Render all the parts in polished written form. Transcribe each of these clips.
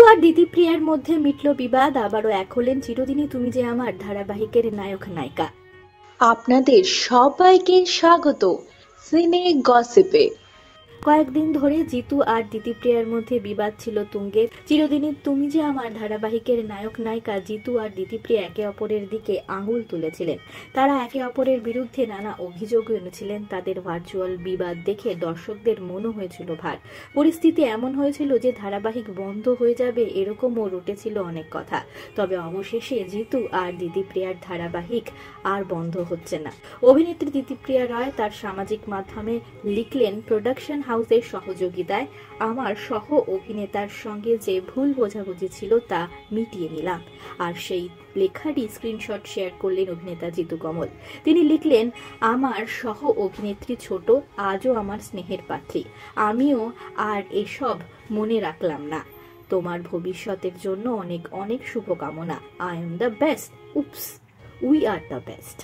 আর দিতিপ্রিয়ার মধ্যে মিটল বিবাদ, আবারও এক হলেন চিরদিনই তুমি যে আমার ধারাবাহিকের নায়ক নায়িকা। আপনাদের সবাইকে স্বাগত সিনে গসিপে। কয়েকদিন ধরে জিতু আর দিতিপ্রিয়ার মধ্যে বিবাদ ছিল তুঙ্গে। চিরদিনই তুমি যে আমার ধারাবাহিকের নায়ক নায়িকা জিতু আর দিতিপ্রিয়া একে অপরের দিকে আঙুল তুলেছিলেন। তারা একে অপরের বিরুদ্ধে নানা অভিযোগ এনেছিলেন। তাদের ভার্চুয়াল বিবাদ দেখে দর্শকদের মনও হয়েছিল ভার। পরিস্থিতি এমন হয়েছিল যে ধারাবাহিক বন্ধ হয়ে যাবে এরকমও রটেছিল অনেক কথা। তবে অবশেষে জিতু আর দিতিপ্রিয়ার ধারাবাহিক আর বন্ধ হচ্ছে না। অভিনেত্রী দিতিপ্রিয়া রায় তার সামাজিক মাধ্যমে লিখলেন, প্রোডাকশন হাউসের সহযোগিতায় আমার সহ অভিনেতার সঙ্গে যে ভুল বোঝাবুঝি ছিল তা মিটিয়ে নিলাম। আর সেই লেখাটি স্ক্রিনশট শেয়ার করলেন অভিনেতা জিতু কমল। তিনি লিখলেন, আমার সহ অভিনেত্রী ছোট আজও আমার স্নেহের পাত্রী। আমিও আর এসব মনে রাখলাম না। তোমার ভবিষ্যতের জন্য অনেক অনেক শুভকামনা। I am the best. Oops, we are the best.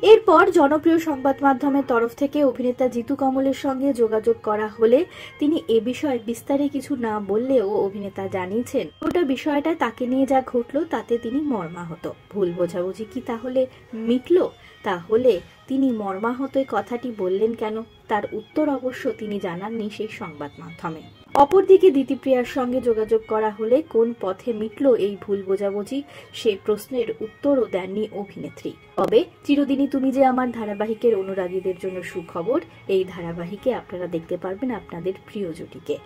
এরপর জনপ্রিয় সংবাদ মাধ্যমের তরফ থেকে অভিনেতা জিতু কমলের সঙ্গে যোগাযোগ করা হলে তিনি এ বিষয়ে বিস্তারে কিছু না বললেও অভিনেতা জানিয়েছেন, গোটা বিষয়টা তাকে নিয়ে যা ঘটলো তাতে তিনি মর্মাহত। ভুল বোঝাবুঝি কি তাহলে মিটলো? তাহলে তিনি মর্মাহত কথাটি বললেন কেন? তার উত্তর অবশ্য তিনি জানাননি সেই সংবাদ মাধ্যমে। অপরদিকে দিতিপ্রিয়ার সঙ্গে যোগাযোগ করা হলে কোন পথে মিটল এই ভুল বোঝাবুঝি, সে প্রশ্নের উত্তরও দেননি অভিনেত্রী। তবে চিরদিনই তুমি যে আমার ধারাবাহিকের অনুরাগীদের জন্য সুখবর, এই ধারাবাহিকে আপনারা দেখতে পারবেন আপনাদের প্রিয় জুটিকে।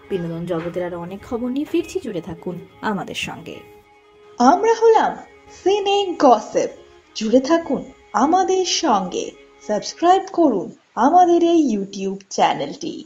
বিনোদন জগতের আরো অনেক খবর নিয়ে ফিরছি, জুড়ে থাকুন আমাদের সঙ্গে। আমরা হলাম সিনে গসিপ, জুড়ে থাকুন আমাদের সঙ্গে। সাবস্ক্রাইব করুন আমাদের এই ইউটিউব চ্যানেলটি।